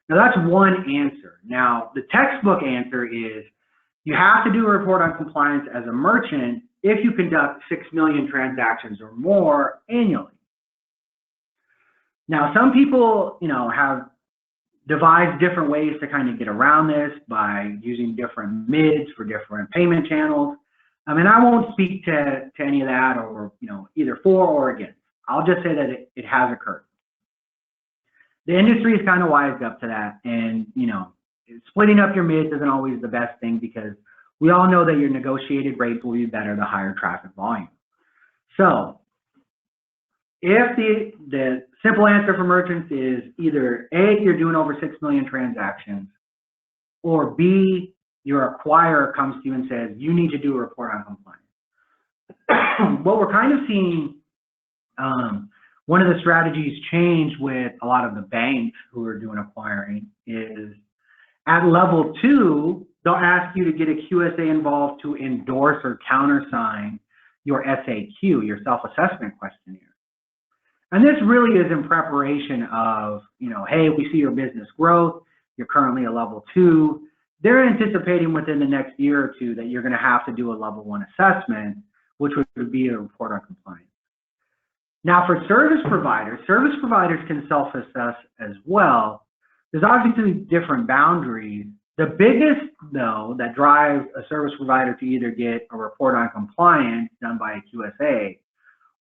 Now, that's one answer. Now, the textbook answer is you have to do a report on compliance as a merchant if you conduct 6 million transactions or more annually. Now, some people, have devised different ways to kind of get around this by using different MIDs for different payment channels. I mean, I won't speak to any of that or, either for or against. I'll just say that it has occurred. The industry is kind of wised up to that, and, splitting up your MIDs isn't always the best thing because we all know that your negotiated rates will be better the higher traffic volume. So if the simple answer for merchants is either A, you're doing over 6 million transactions, or B, your acquirer comes to you and says, you need to do a report on compliance. What we're kind of seeing, one of the strategies change with a lot of the banks who are doing acquiring is at level 2, they'll ask you to get a QSA involved to endorse or countersign your SAQ, your self-assessment questionnaire. And this really is in preparation of, hey, we see your business growth, you're currently a level 2. They're anticipating within the next year or two that you're going to have to do a level 1 assessment, which would be a report on compliance. Now, for service providers can self-assess as well. There's obviously different boundaries. The biggest, though, that drives a service provider to either get a report on compliance done by a QSA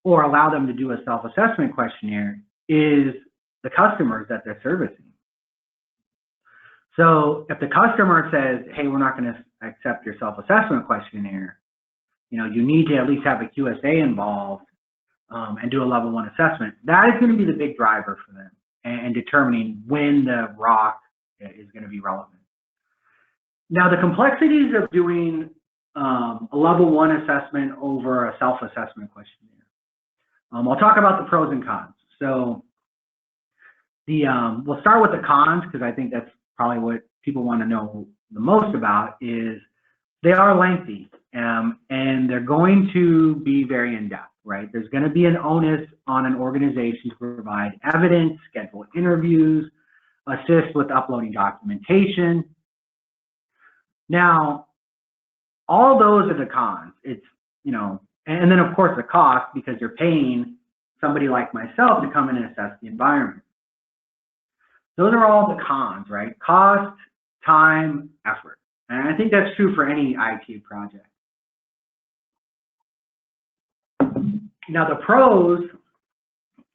or allow them to do a self-assessment questionnaire is the customers that they're servicing. So if the customer says, hey, we're not going to accept your self-assessment questionnaire, you need to at least have a QSA involved and do a level 1 assessment, that is going to be the big driver for them and determining when the ROC is going to be relevant. Now, the complexities of doing a level 1 assessment over a self-assessment questionnaire. I'll talk about the pros and cons. So we'll start with the cons because I think that's probably what people want to know the most about is they are lengthy and they're going to be very in-depth, right? There's going to be an onus on an organization to provide evidence, schedule interviews, assist with uploading documentation. Now, all those are the cons. It's, and then of course the cost because you're paying somebody like myself to come in and assess the environment. Those are all the cons, right? Cost, time, effort. And I think that's true for any IT project. Now the pros,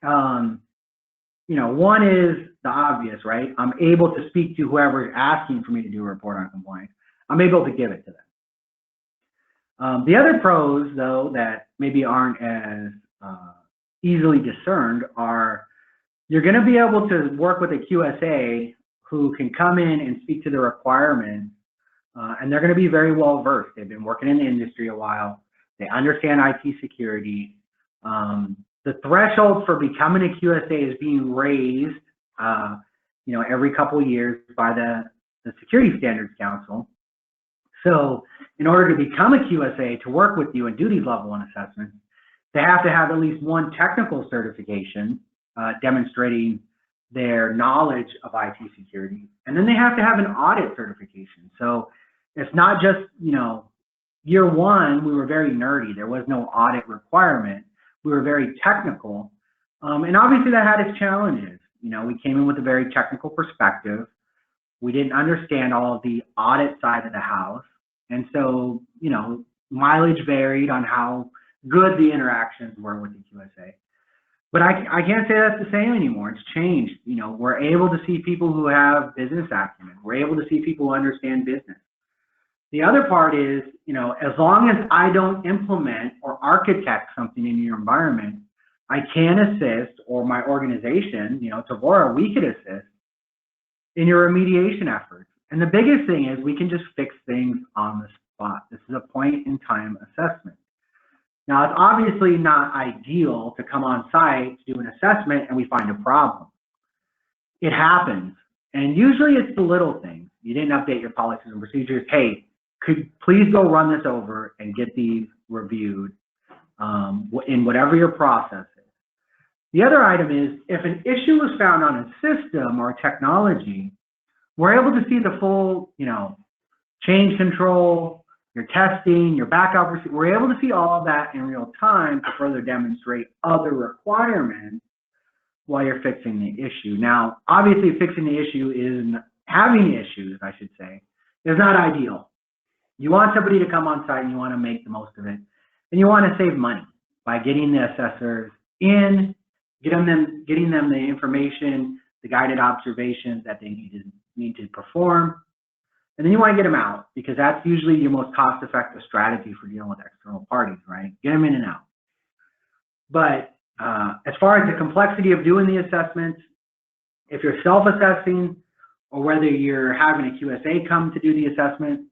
one is the obvious, right? I'm able to speak to whoever is asking for me to do a report on compliance. I'm able to give it to them. The other pros, though, that maybe aren't as easily discerned are you're going to be able to work with a QSA who can come in and speak to the requirements, and they're going to be very well versed. They've been working in the industry a while. They understand IT security. The threshold for becoming a QSA is being raised, every couple of years by the Security Standards Council. So in order to become a QSA to work with you and do these level 1 assessments, they have to have at least one technical certification demonstrating their knowledge of IT security. And then they have to have an audit certification. So it's not just, year 1, we were very nerdy. There was no audit requirement. We were very technical. And obviously that had its challenges. We came in with a very technical perspective. We didn't understand all of the audit side of the house. And so, mileage varied on how good the interactions were with the QSA. But I can't say that's the same anymore. It's changed. We're able to see people who have business acumen. We're able to see people who understand business. The other part is, as long as I don't implement or architect something in your environment, I can assist, or my organization, Tevora, we could assist in your remediation efforts. And the biggest thing is we can just fix things on the spot. This is a point-in-time assessment. Now, it's obviously not ideal to come on site to do an assessment and we find a problem. It happens. And usually it's the little things. you didn't update your policies and procedures. Hey, could please go run this over and get these reviewed in whatever your process is. The other item is, if an issue was found on a system or technology, we're able to see the full, change control, your testing, your backup. We're able to see all of that in real time to further demonstrate other requirements while you're fixing the issue. Now, obviously, fixing the issue is having issues, I should say, is not ideal. You want somebody to come on site and you want to make the most of it. And you want to save money by getting the assessors in, getting them the information, the guided observations that they need to perform. And then you want to get them out, because that's usually your most cost-effective strategy for dealing with external parties, right? Get them in and out. But as far as the complexity of doing the assessments, if you're self-assessing or whether you're having a QSA come to do the assessment,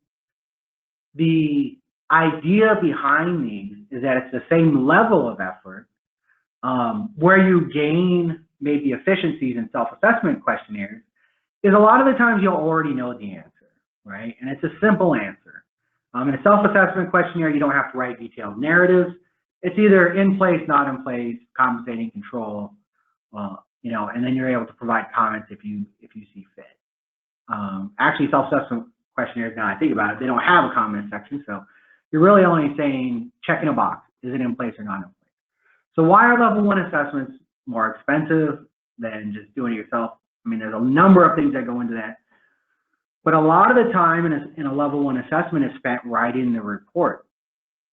the idea behind these is that it's the same level of effort. Where you gain maybe efficiencies in self-assessment questionnaires is a lot of the times you'll already know the answer, right? And it's a simple answer. In a self-assessment questionnaire, you don't have to write detailed narratives. It's either in place, not in place, compensating, control, and then you're able to provide comments if you see fit. Actually, self-assessment questionnaires, now I think about it, they don't have a comment section, so you're really only saying, checking a box, is it in place or not in place? So why are level 1 assessments more expensive than just doing it yourself? I mean, there's a number of things that go into that. But a lot of the time in a level 1 assessment is spent writing the report.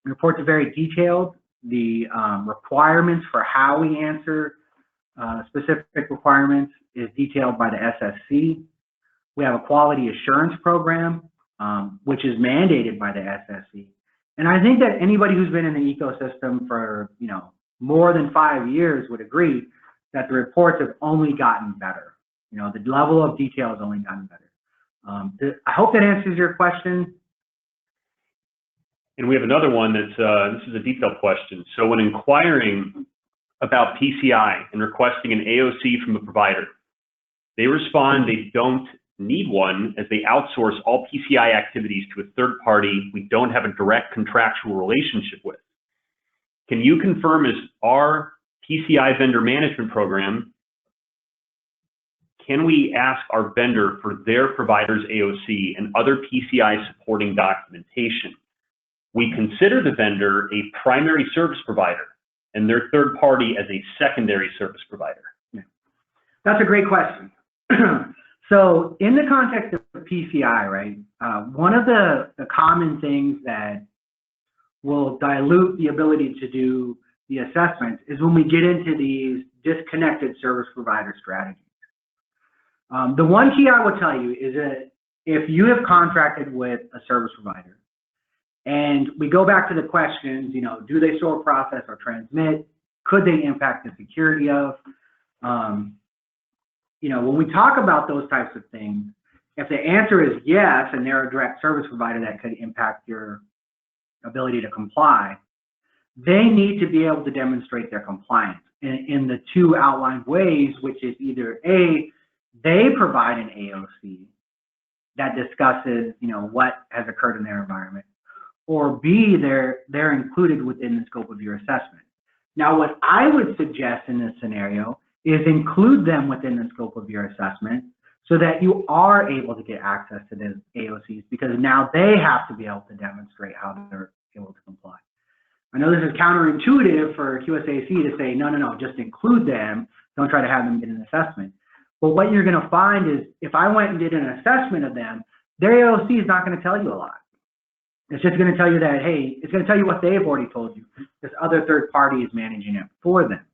The reports are very detailed. The requirements for how we answer specific requirements is detailed by the SSC. We have a quality assurance program, which is mandated by the SSC. And I think that anybody who's been in the ecosystem for, more than 5 years would agree that the reports have only gotten better. The level of detail has only gotten better. I hope that answers your question. And we have another one that's, this is a detailed question. So when inquiring about PCI and requesting an AOC from a provider, they respond they don't need one as they outsource all PCI activities to a third party we don't have a direct contractual relationship with. Can you confirm, is our PCI vendor management program, can we ask our vendor for their provider's AOC and other PCI supporting documentation? We consider the vendor a primary service provider and their third party as a secondary service provider. Yeah. That's a great question. So in the context of PCI, right, one of the common things that will dilute the ability to do the assessments is when we get into these disconnected service provider strategies. The one key I will tell you is that if you have contracted with a service provider, and we go back to the questions, do they store, process, or transmit? Could they impact the security of? When we talk about those types of things, if the answer is yes, and they're a direct service provider that could impact your ability to comply, they need to be able to demonstrate their compliance in the two outlined ways, which is either A, they provide an AOC that discusses, what has occurred in their environment, or B, they're included within the scope of your assessment. Now, what I would suggest in this scenario is include them within the scope of your assessment so that you are able to get access to the AOCs, because now they have to be able to demonstrate how they're able to comply. I know this is counterintuitive for QSAC to say, no, just include them. Don't try to have them get an assessment. But what you're going to find is if I went and did an assessment of them, their AOC is not going to tell you a lot. It's just going to tell you that, hey, it's going to tell you what they've already told you. This other third party is managing it for them.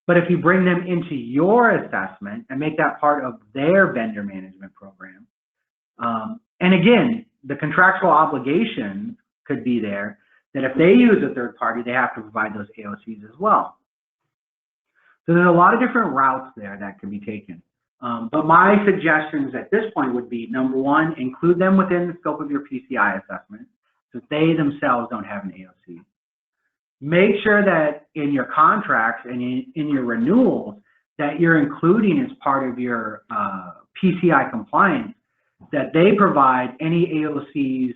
But if you bring them into your assessment and make that part of their vendor management program, and again, the contractual obligation could be there that if they use a third party, they have to provide those AOCs as well. So there's a lot of different routes there that can be taken. But my suggestions at this point would be, number one, include them within the scope of your PCI assessment so they themselves don't have an AOC. Make sure that in your contracts and in your renewals that you're including as part of your PCI compliance that they provide any AOCs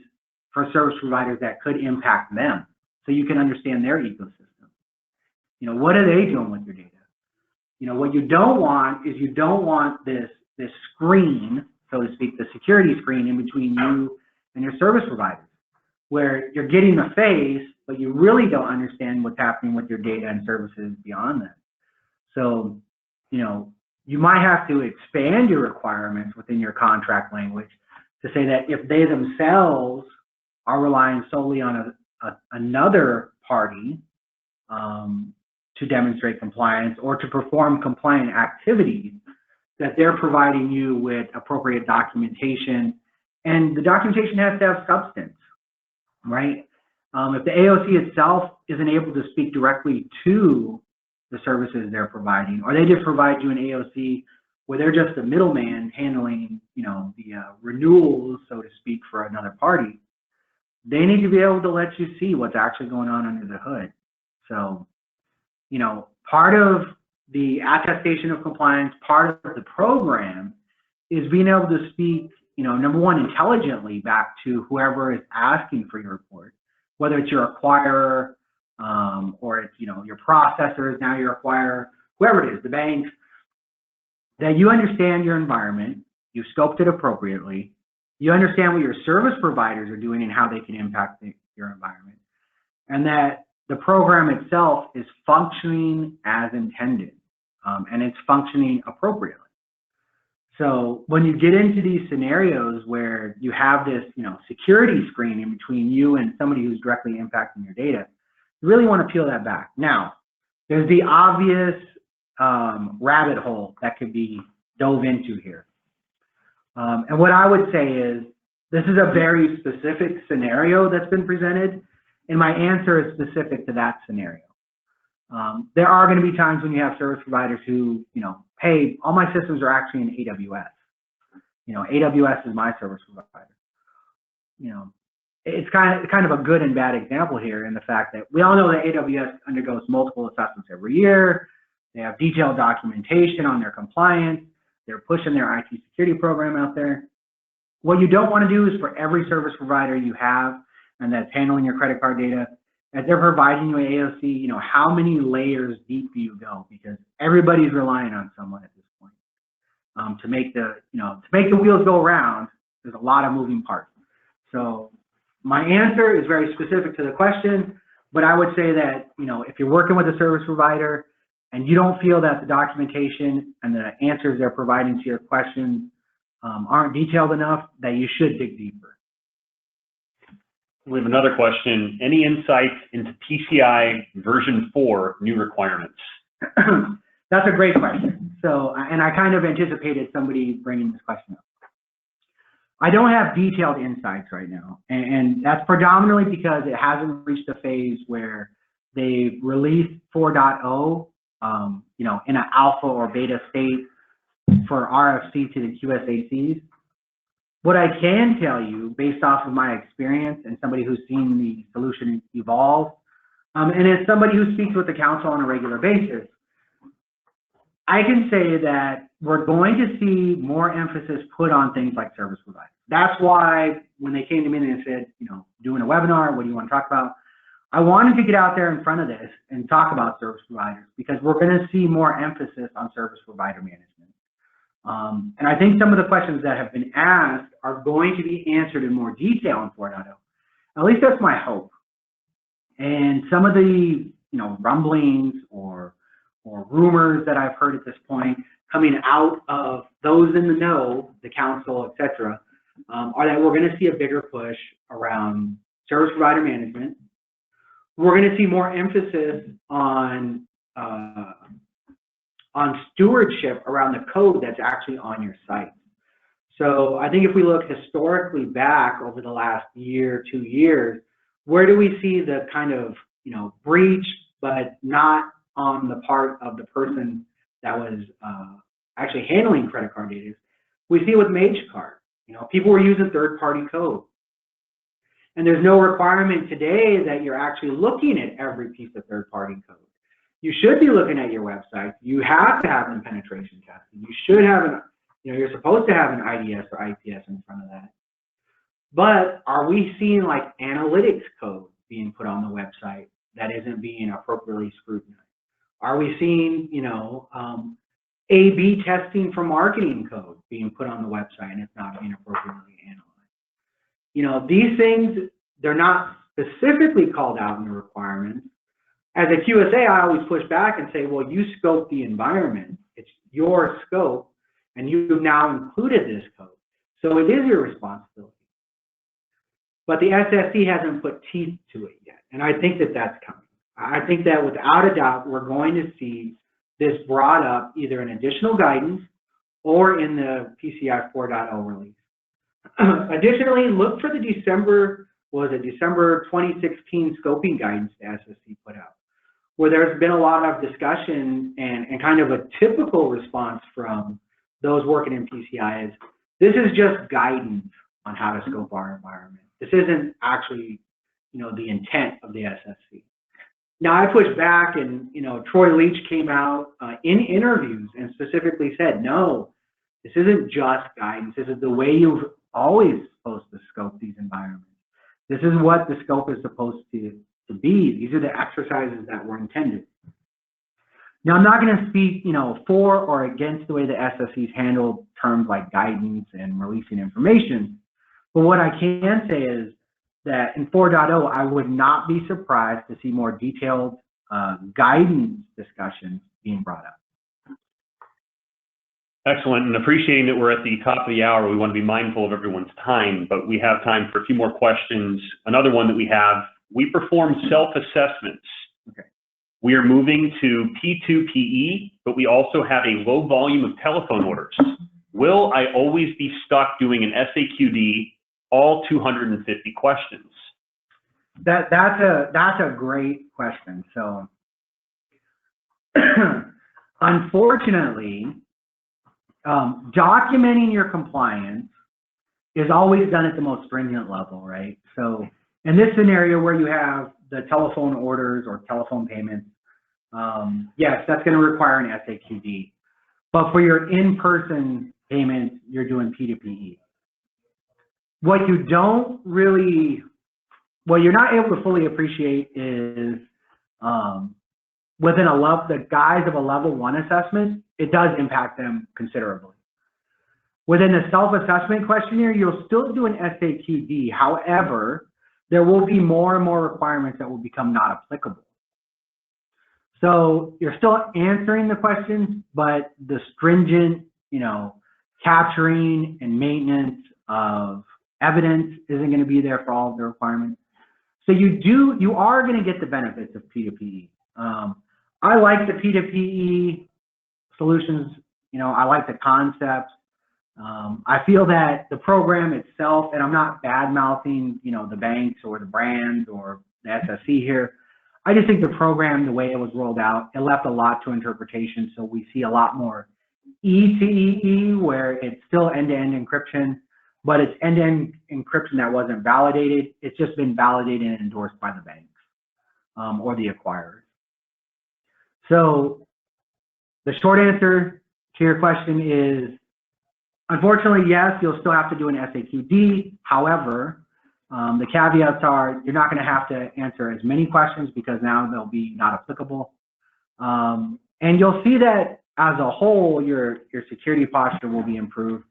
for service providers that could impact them, so you can understand their ecosystem. You know, what are they doing with your data? You know, what you don't want is you don't want this screen, so to speak, the security screen in between you and your service providers, where you're getting the face, but you really don't understand what's happening with your data and services beyond that. So, you know, you might have to expand your requirements within your contract language to say that if they themselves are relying solely on another party to demonstrate compliance or to perform compliant activities, that they're providing you with appropriate documentation, and the documentation has to have substance, right? If the AOC itself isn't able to speak directly to the services they're providing, or they just provide you an AOC where they're just a middleman handling, you know, the renewals, so to speak, for another party, they need to be able to let you see what's actually going on under the hood. So, you know, part of the attestation of compliance, part of the program, is being able to speak, you know, number one, intelligently back to whoever is asking for your report, whether it's your acquirer or it's, you know, your processors, now your acquirer, whoever it is, the bank, that you understand your environment, you've scoped it appropriately, you understand what your service providers are doing and how they can impact your environment, and that the program itself is functioning as intended, and it's functioning appropriately. So when you get into these scenarios where you have this, you know, security screen in between you and somebody who's directly impacting your data, you really want to peel that back. Now, there's the obvious rabbit hole that could be dove into here. And what I would say is, this is a very specific scenario that's been presented, and my answer is specific to that scenario. There are going to be times when you have service providers who, you know, hey, all my systems are actually in AWS. You know, AWS is my service provider. You know, it's kind of a good and bad example here in the fact that we all know that AWS undergoes multiple assessments every year. They have detailed documentation on their compliance. They're pushing their IT security program out there. What you don't want to do is for every service provider you have and that's handling your credit card data, as they're providing you an AOC, you know, how many layers deep do you go? Because everybody's relying on someone at this point to make the, you know, to make the wheels go around. There's a lot of moving parts. So my answer is very specific to the question, but I would say that, you know, if you're working with a service provider and you don't feel that the documentation and the answers they're providing to your questions aren't detailed enough, that you should dig deeper. We have another question. Any insights into PCI version 4 new requirements? That's a great question. So, and I kind of anticipated somebody bringing this question up. I don't have detailed insights right now, and that's predominantly because it hasn't reached a phase where they've released 4.0, you know, in an alpha or beta state for RFC to the QSACs. What I can tell you, based off of my experience and somebody who's seen the solution evolve, and as somebody who speaks with the council on a regular basis, I can say that we're going to see more emphasis put on things like service providers. That's why when they came to me and they said, you know, doing a webinar, what do you want to talk about? I wanted to get out there in front of this and talk about service providers, because we're going to see more emphasis on service provider management. And I think some of the questions that have been asked are going to be answered in more detail in 4.0. At least that's my hope. And some of the, you know, rumblings or rumors that I've heard at this point coming out of those in the know, the council, etc., are that we're going to see a bigger push around service provider management. We're going to see more emphasis on stewardship around the code that's actually on your site. So I think if we look historically back over the last year, 2 years, where do we see the kind of, you know, breach, but not on the part of the person that was actually handling credit card data? We see with MageCard, you know, people were using third-party code. And there's no requirement today that you're actually looking at every piece of third-party code. You should be looking at your website. You have to have them penetration tested. You should have You're supposed to have an IDS or IPS in front of that. But are we seeing like analytics code being put on the website that isn't being appropriately scrutinized? Are we seeing, A/B testing for marketing code being put on the website and it's not being appropriately analyzed? These things, they're not specifically called out in the requirements. As a QSA, I always push back and say, well, you scope the environment. It's your scope, and you've now included this code. So it is your responsibility. But the SSC hasn't put teeth to it yet, and I think that that's coming. I think that without a doubt, we're going to see this brought up either in additional guidance or in the PCI 4.0 release. Additionally, look for the December 2016 scoping guidance the SSC put out, where there's been a lot of discussion and kind of a typical response from those working in PCI is, this is just guidance on how to scope our environment. This isn't actually, the intent of the SSC. Now, I pushed back and, Troy Leach came out in interviews and specifically said, no, this isn't just guidance. This is the way you've always supposed to scope these environments. This is what the scope is supposed to be. These are the exercises that were intended. Now, I'm not going to speak, for or against the way the SSC's handled terms like guidance and releasing information. But what I can say is that in 4.0, I would not be surprised to see more detailed guidance discussions being brought up. Excellent, and appreciating that we're at the top of the hour, we want to be mindful of everyone's time, but we have time for a few more questions. Another one that we have, we perform self-assessments. Okay. We are moving to P2PE, but we also have a low volume of telephone orders. Will I always be stuck doing an SAQD, all 250 questions? That's a great question. So, unfortunately, documenting your compliance is always done at the most stringent level, right? So, in this scenario where you have the telephone orders or telephone payments, yes, that's going to require an SAQD. But for your in-person payments, you're doing P2PE. What you don't really, what you're not able to fully appreciate is within the guise of a level 1 assessment, it does impact them considerably. Within the self-assessment questionnaire, you'll still do an SAQD. However, there will be more and more requirements that will become not applicable. So you're still answering the questions, but the stringent, capturing and maintenance of evidence isn't going to be there for all of the requirements. So you are going to get the benefits of P2PE. I like the P2PE solutions. I like the concepts. I feel that the program itself, and I'm not bad-mouthing, the banks or the brands or the SSC here. I just think the program, the way it was rolled out, it left a lot to interpretation. So we see a lot more E to EE, where it's still end-to-end encryption, but it's end-to-end encryption that wasn't validated. It's just been validated and endorsed by the banks or the acquirers. So the short answer to your question is, unfortunately, yes, you'll still have to do an SAQD. However, the caveats are you're not going to have to answer as many questions because now they'll be not applicable. And you'll see that as a whole, your security posture will be improved.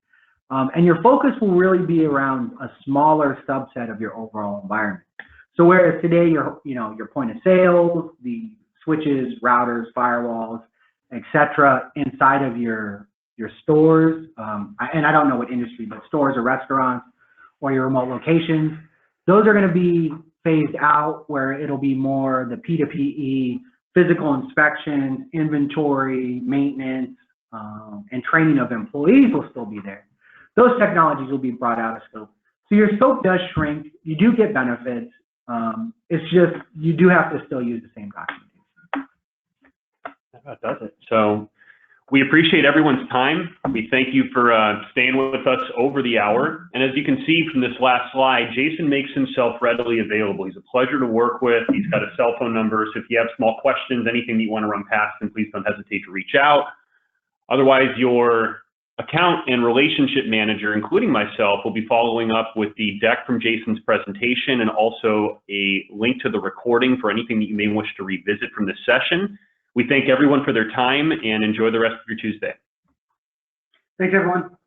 And your focus will really be around a smaller subset of your overall environment. So whereas today your point of sale, the switches, routers, firewalls, etc., inside of your stores, and I don't know what industry, but stores or restaurants or your remote locations, those are going to be phased out where it'll be more the P2PE, physical inspections, inventory, maintenance, and training of employees will still be there. Those technologies will be brought out of scope. So your scope does shrink. You do get benefits. It's just you do have to still use the same documentation. That does it. So we appreciate everyone's time. We thank you for staying with us over the hour. And as you can see from this last slide, Jason makes himself readily available. He's a pleasure to work with. He's got a cell phone number. So if you have small questions, anything that you want to run past him, please don't hesitate to reach out. Otherwise, your account and relationship manager, including myself, will be following up with the deck from Jason's presentation and also a link to the recording for anything that you may wish to revisit from this session. We thank everyone for their time and enjoy the rest of your Tuesday. Thanks, everyone.